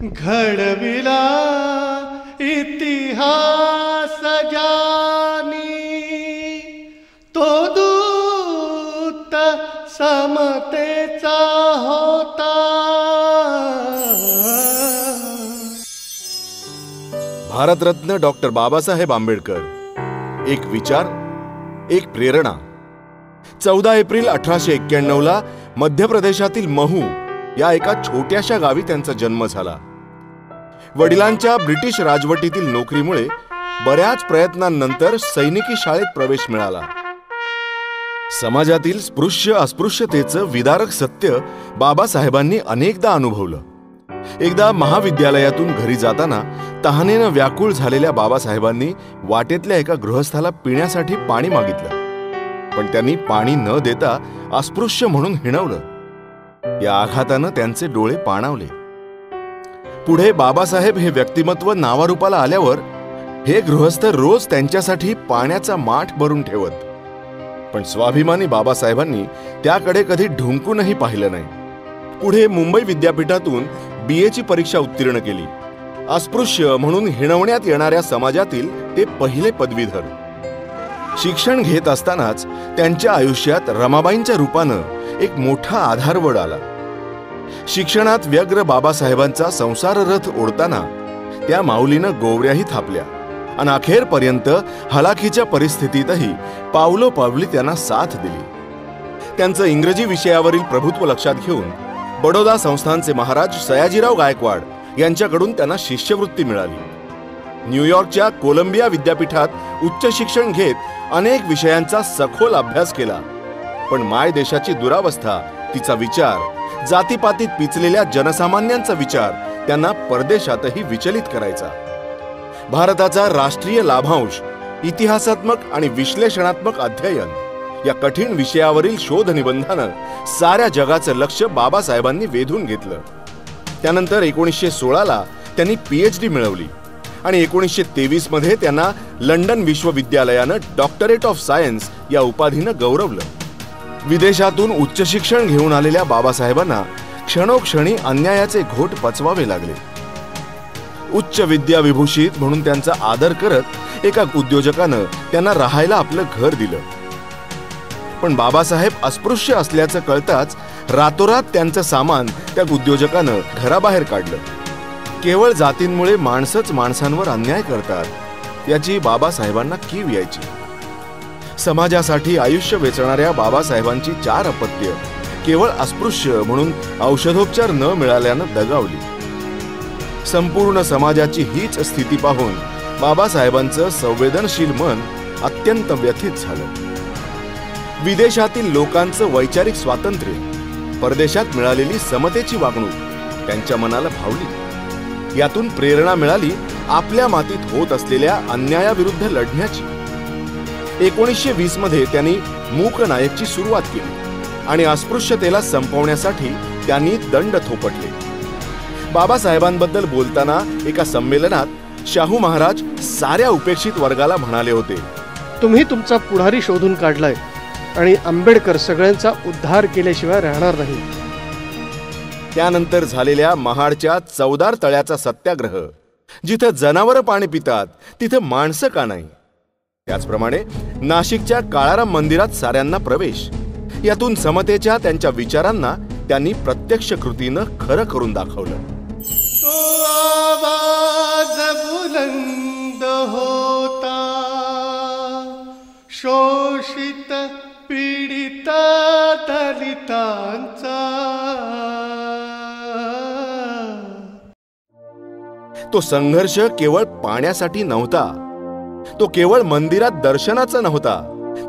घडविला इतिहास ज्ञानी, तो दूत समतेचा होता. भारतरत्न डॉक्टर बाबासाहेब आंबेडकर. एक विचार, एक प्रेरणा. 14 एप्रिल 1891 मध्य प्रदेशातील महू या एका छोट्याशा गावी त्यांचा जन्म झाला. वडिलांच्या ब्रिटिश राजवटीतील नोकरीमुळे बऱ्याच प्रयत्नांनंतर सैनिकी शाळेत प्रवेश मिळाला. समाजातील स्पृश्य अस्पृश्यतेचं विदारक सत्य बाबासाहेबांनी अनेकदा अनुभवलं. एकदा महाविद्यालयातून घरी जाताना तहानेनं व्याकुळ झालेल्या बाबासाहेबांनी वाटेतल्या एका गृहस्थाला पिण्यासाठी पाणी मागितलं, पण त्यांनी पाणी न देता अस्पृश्य म्हणून हिणवलं. या आघातानं त्यांचे डोळे पाणावले. पुढे बाबासाहेब हे व्यक्तिमत्व नावारूपाला आल्यावर हे गृहस्थ रोज त्यांच्यासाठी पाण्याचा माठ भरून ठेवत. पण स्वाभिमानी बाबासाहेबांनी त्याकडे कधी ढुंकूनही पाहिलं नाही. पुढे मुंबई विद्यापीठातून BA ची परीक्षा उत्तीर्ण केली. अस्पृश्य म्हणून हिणवण्यात येणाऱ्या समाजातील ते पहिले पदवीधर. शिक्षण घेत असतानाच त्यांच्या आयुष्यात रमाबाईंच्या रूपानं एक मोठा आधारवड आला. शिक्षणात व्यग्र बाबासाहेबांचा संसार रथ ओढताना त्या माऊलीनं गोवऱ्याही थापल्या आणि अखेरपर्यंत हलाखीच्या परिस्थितीतही पावलोपावली त्यांना साथ दिली. त्यांचं इंग्रजी विषयावरील प्रभुत्व लक्षात घेऊन बडोदा संस्थानचे महाराज सयाजीराव गायकवाड यांच्याकडून त्यांना शिष्यवृत्ती मिळाली. न्यूयॉर्कच्या कोलंबिया विद्यापीठात उच्च शिक्षण घेत अनेक विषयांचा सखोल अभ्यास केला. पण माय देशाची दुरावस्था, तिचा विचार, जातीपातीत पिचलेल्या जनसामान्यांचा विचार त्यांना परदेशातही विचलित करायचा. भारताचा राष्ट्रीय लाभांश, इतिहासात्मक आणि विश्लेषणात्मक अध्ययन या कठीण विषयावरील शोध निबंधानं साऱ्या जगाचं लक्ष बाबासाहेबांनी वेधून घेतलं. त्यानंतर 1916 त्यांनी PhD मिळवली आणि 1923 मध्ये त्यांना लंडन विश्वविद्यालयानं डॉक्टरेट ऑफ सायन्स या उपाधीनं गौरवलं. विदेशातून उच्च शिक्षण घेऊन आलेल्या बाबासाहेबांना क्षणोक्षणी अन्यायाचे घोट पचवावे लागले. उच्च विद्या विभूषित म्हणून त्यांचा आदर करत एका उद्योजकानं त्यांना राहायला आपलं घर दिलं. पण बाबासाहेब अस्पृश्य असल्याचं कळताच रातोरात त्यांचं सामान त्या उद्योजकानं घराबाहेर काढलं. केवळ जातींमुळे माणसंच माणसांवर अन्याय करतात याची बाबासाहेबांना कीव यायची. समाजासाठी आयुष्य वेचणाऱ्या बाबासाहेबांची 4 अपत्य केवळ अस्पृश्य म्हणून औषधोपचार न मिळाल्यानं दगावली. संपूर्ण समाजाची हीच स्थिती पाहून बाबासाहेबांचं संवेदनशील मन अत्यंत व्यथित झालं. विदेशातील लोकांचं वैचारिक स्वातंत्र्य, परदेशात मिळालेली समतेची वागणूक त्यांच्या मनाला भावली. यातून प्रेरणा मिळाली आपल्या मातीत होत असलेल्या अन्यायाविरुद्ध लढण्याची. 1920 मध्ये त्यांनी मूक नायकची सुरुवात केली आणि अस्पृश्यतेला संपवण्यासाठी त्यांनी दंड थोपटले. बाबासाहेबांबद्दल बोलताना एका संमेलनात शाहू महाराज साऱ्या उपेक्षित वर्गाला म्हणाले होते, तुम्ही तुमचा पुढारी शोधून काढलाय आणि आंबेडकर सगळ्यांचा उद्धार केल्याशिवाय राहणार नाही. त्यानंतर झालेल्या महाडच्या 14 तळ्याचा सत्याग्रह, जिथं जनावरं पाणी पितात तिथं माणसं का नाही. त्याचप्रमाणे नाशिकच्या काळाराम मंदिरात साऱ्यांना प्रवेश, यातून समतेच्या त्यांच्या विचारांना त्यांनी प्रत्यक्ष कृतीनं खरं करून दाखवलं. तो आवाज बुलंद होता, शोषित पीडित दलितांचा. तो संघर्ष केवळ पाण्यासाठी नव्हता, तो केवळ मंदिरात दर्शनाचा नव्हता,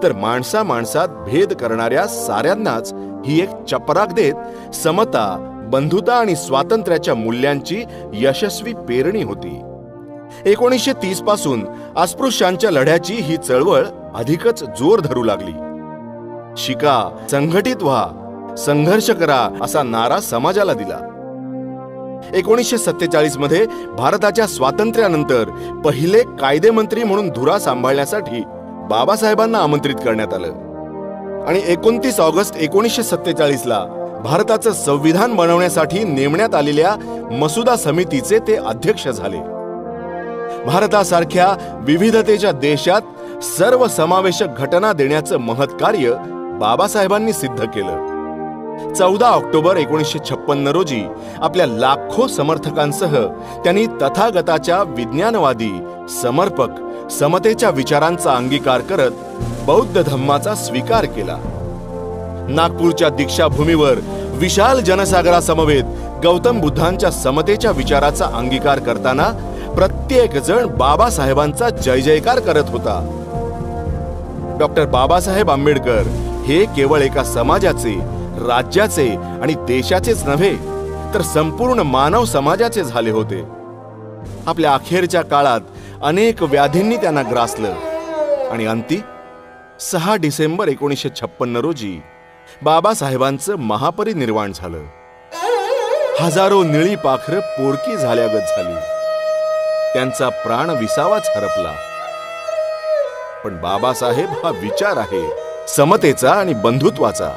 तर माणसा माणसात भेद करणाऱ्या साऱ्यांनाच ही एक चपराक देत समता, बंधुता आणि स्वातंत्र्याच्या मूल्यांची यशस्वी पेरणी होती. 1930 पासून अस्पृश्यांच्या लढ्याची ही चळवळ अधिकच जोर धरू लागली. शिका, संघटित व्हा, संघर्ष करा असा नारा समाजाला दिला. 1947 मध्ये भारताच्या स्वातंत्र्यानंतर पहिले कायदेमंत्री म्हणून धुरा सांभाळण्यासाठी बाबासाहेबांना आमंत्रित करण्यात आलं आणि 29 ऑगस्ट 1947 भारताचं संविधान बनवण्यासाठी नेमण्यात आलेल्या मसुदा समितीचे ते अध्यक्ष झाले. भारतासारख्या विविधतेच्या देशात सर्वसमावेशक घटना देण्याचं महत्कार्य बाबासाहेबांनी सिद्ध केलं. 14 ऑक्टोबर 1956 रोजी आपल्या लाखो समर्थकांसह त्यांनी तथागताच्या विज्ञानवादी, समर्पक, समतेच्या विचारांचा अंगीकार करत बौद्ध धम्माचा स्वीकार केला. नागपूरच्या दीक्षाभूमीवर विशाल जनसागरासमवेत गौतम बुद्धांच्या समतेच्या विचाराचा अंगीकार करताना प्रत्येक जण बाबासाहेबांचा जय जयकार करत होता. डॉक्टर बाबासाहेब आंबेडकर हे केवळ एका समाजाचे, राज्याचे आणि देशाचेच नव्हे तर संपूर्ण मानव समाजाचे झाले होते. आपल्या अखेरच्या काळात अनेक व्याधींनी त्यांना ग्रासलं आणि अंती 6 डिसेंबर 1956 रोजी बाबासाहेबांचं महापरिनिर्वाण झालं. हजारो निळी पाखरं पोरकी झाल्यागत झाली. त्यांचा प्राण विसावाच हरपला. पण बाबासाहेब हा विचार आहे समतेचा आणि बंधुत्वाचा.